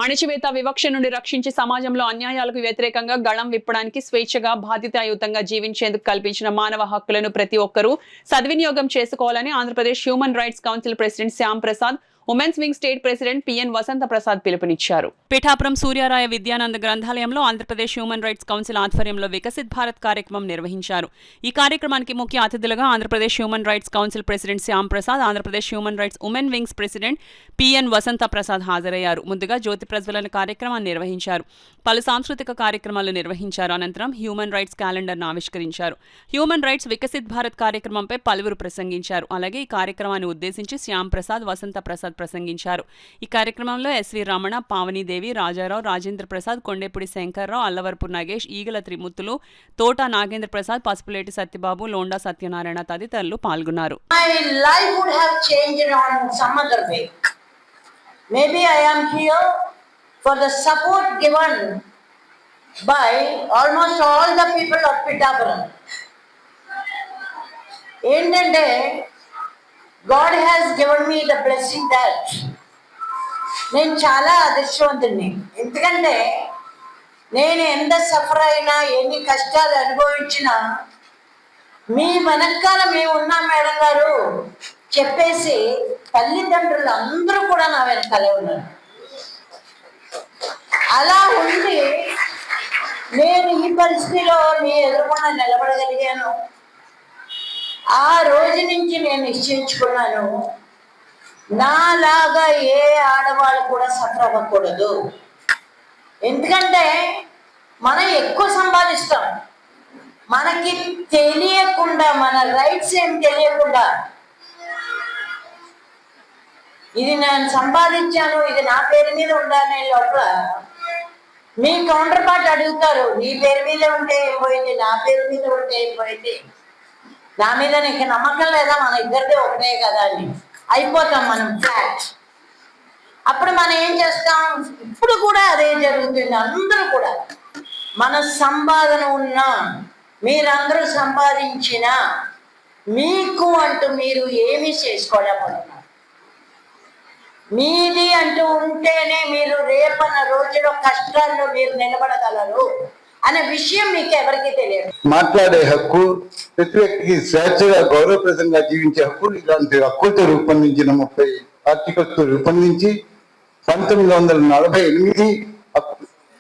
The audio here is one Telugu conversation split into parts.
అణచివేత వివక్ష నుండి రక్షించి సమాజంలో అన్యాయాలకు వ్యతిరేకంగా గళం విప్పడానికి స్వేచ్ఛగా బాధ్యతాయుతంగా జీవించేందుకు కల్పించిన మానవ హక్కులను ప్రతి ఒక్కరూ సద్వినియోగం చేసుకోవాలని Andhra Pradesh human rights council president Shyam Prasad, women's wing state president PN వసంత ప్రసాద్ పిలుపునిచ్చారు. Pithapuram సూర్యారాయ Vidyananda గ్రంథాలయంలో Andhra Pradesh human rights council ఆధ్వర్యంలో వికసిత్ భారత్ కార్యక్రమం నిర్వహించారు. ఈ కార్యక్రమానికి ముఖ్య అతిథులుగా Andhra Pradesh human rights council president Shyam Prasad, Andhra Pradesh human rights women wings president PN వసంత ప్రసాద్ హాజరయ్యారు. ముందుగా జ్యోతి ప్రజ్వలన కార్యక్రమాన్ని నిర్వహించారు. పలు సాంస్కృతిక కార్యక్రమాలు నిర్వహించారు. అనంతరం హ్యూమన్ రైట్స్ క్యాలెండర్ను ఆవిష్కరించారు. హ్యూమన్ రైట్స్ వికసిత్ భారత్ కార్యక్రమంపై పలువురు ప్రసంగించారు. అలాగే ఈ కార్యక్రమాన్ని ఉద్దేశించి శ్యామ్ ప్రసాద్, వసంత ప్రసాద్ ప్రసంగించారు. ఈ కార్యక్రమంలో ఎస్వి రమణ, పావనీదేవి, రాజారావు, రాజేంద్ర ప్రసాద్, కొండేపూడి శంకర్రావు, అల్లవరపు నాగేష్, ఈగల త్రిమూర్తులు, తోట నాగేంద్ర ప్రసాద్, పసుపులేటి సత్యబాబు, లోండా సత్యనారాయణ తదితరులు పాల్గొన్నారు. Maybe I am here for the support given by almost all the people of Pittapuram. ఏంటంటే God has given me the blessing that నేను చాలా అదృష్టవంతుడిని. ఎందుకంటే నేను ఎంత సఫర్ అయినా, ఎన్ని కష్టాలు అనుభవించినా మీ వెనకాల మేము ఉన్నాం మేడం గారు చెప్పేసి తల్లిదండ్రులు అందరూ కూడా నా వెనకాలే ఉన్నారు. అలా ఉండి నేను ఈ పరిస్థితిలో మీ ఎదురుకుండా నిలబడగలిగాను. ఆ రోజు నుంచి నేను నిశ్చయించుకున్నాను, నాలాగా ఏ ఆడవాళ్ళు కూడా సఫర్ అవ్వకూడదు. ఎందుకంటే మనం ఎక్కువ సంపాదిస్తాం, మనకి తెలియకుండా, మన రైట్స్ ఏం తెలియకుండా ఇది నేను సంపాదించాను, ఇది నా పేరు మీద ఉండాలనే లోపల మీ కౌంటర్ పార్ట్ అడుగుతారు, నీ పేరు మీద ఉంటే ఏం పోయింది, నా పేరు మీద ఉంటే ఏం పోయింది, నా మీద నీకు నమ్మకం లేదా, మన ఇద్దరిదే ఒకటే కదా అని అయిపోతాం మనం ఫ్లాట్. అప్పుడు మనం ఏం చేస్తాం, ఇప్పుడు కూడా అదే జరుగుతుంది. అందరూ కూడా మన సంపాదన ఉన్నా, మీరందరూ సంపాదించిన మీకు అంటూ మీరు ఏమీ చేసుకోలేకపోతున్నారు. మీది అంటూ ఉంటేనే మీరు రేపన్న రోజులో కష్టాల్లో మీరు నిలబడగలరు అనే విషయం మీకు ఎవరికి తెలియదు. మాట్లాడే హక్కు, ప్రతి వ్యక్తికి స్వేచ్ఛగా గౌరవప్రదంగా జీవించే హక్కు, ఇలాంటి హక్కులతో రూపొందించిన 30 ఆర్టికల్స్తో రూపొందించి 1948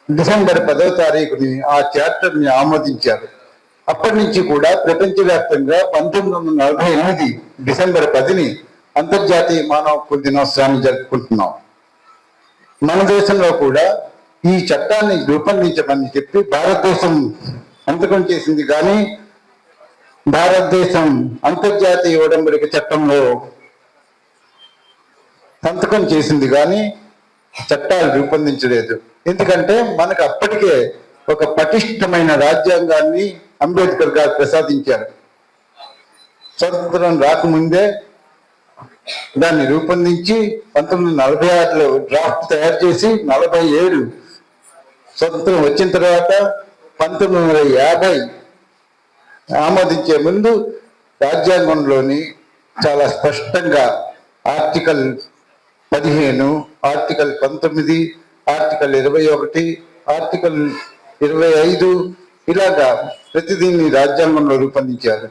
డిసెంబర్ 10వ తారీఖుని ఆ చార్టర్ని ఆమోదించారు. అప్పటి నుంచి కూడా ప్రపంచవ్యాప్తంగా 1948 డిసెంబర్ 10ని అంతర్జాతీయ మానవ హక్కుల దినోత్సవాన్ని జరుపుకుంటున్నాం. మన దేశంలో కూడా ఈ చట్టాన్ని రూపొందించమని చెప్పి భారతదేశం సంతకం చేసింది. కానీ భారతదేశం అంతర్జాతీయ ఉడంబడిక చట్టంలో సంతకం చేసింది కానీ చట్టాలు రూపొందించలేదు. ఎందుకంటే మనకు అప్పటికే ఒక పటిష్టమైన రాజ్యాంగాన్ని అంబేద్కర్ గారు ప్రసాదించారు. స్వతంత్రం రాకముందే దాన్ని రూపొందించి 1946లో డ్రాఫ్ట్ తయారు చేసి 47 స్వతంత్రం వచ్చిన తర్వాత 1950 ఆమోదించే ముందు రాజ్యాంగంలోని చాలా స్పష్టంగా ఆర్టికల్ 15, ఆర్టికల్ 19, ఆర్టికల్ 21, ఆర్టికల్ 25 ఇలాగా ప్రతిదీన్ని రాజ్యాంగంలో రూపొందించారు.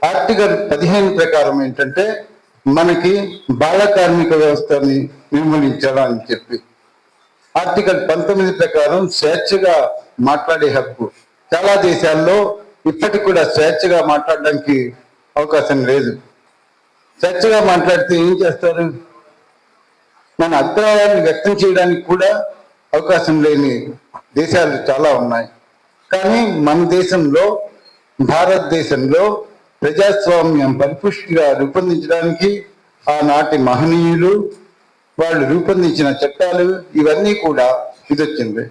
ఆర్టికల్ 15 ప్రకారం ఏంటంటే మనకి బాల కార్మిక వ్యవస్థని నిర్మూలించాలని చెప్పి, ఆర్టికల్ 19 ప్రకారం స్వేచ్ఛగా మాట్లాడే హక్కు. చాలా దేశాల్లో ఇప్పటికి కూడా స్వేచ్ఛగా మాట్లాడడానికి అవకాశం లేదు. స్వేచ్ఛగా మాట్లాడితే ఏం చేస్తారు, మన అభిప్రాయాన్ని వ్యక్తం చేయడానికి కూడా అవకాశం లేని దేశాలు చాలా ఉన్నాయి. కానీ మన దేశంలో, భారతదేశంలో ప్రజాస్వామ్యం పరిపుష్టిగా రూపొందించడానికి ఆనాటి మహనీయులు వాళ్ళు రూపొందించిన చట్టాలు ఇవన్నీ కూడా ఇదొచ్చింది.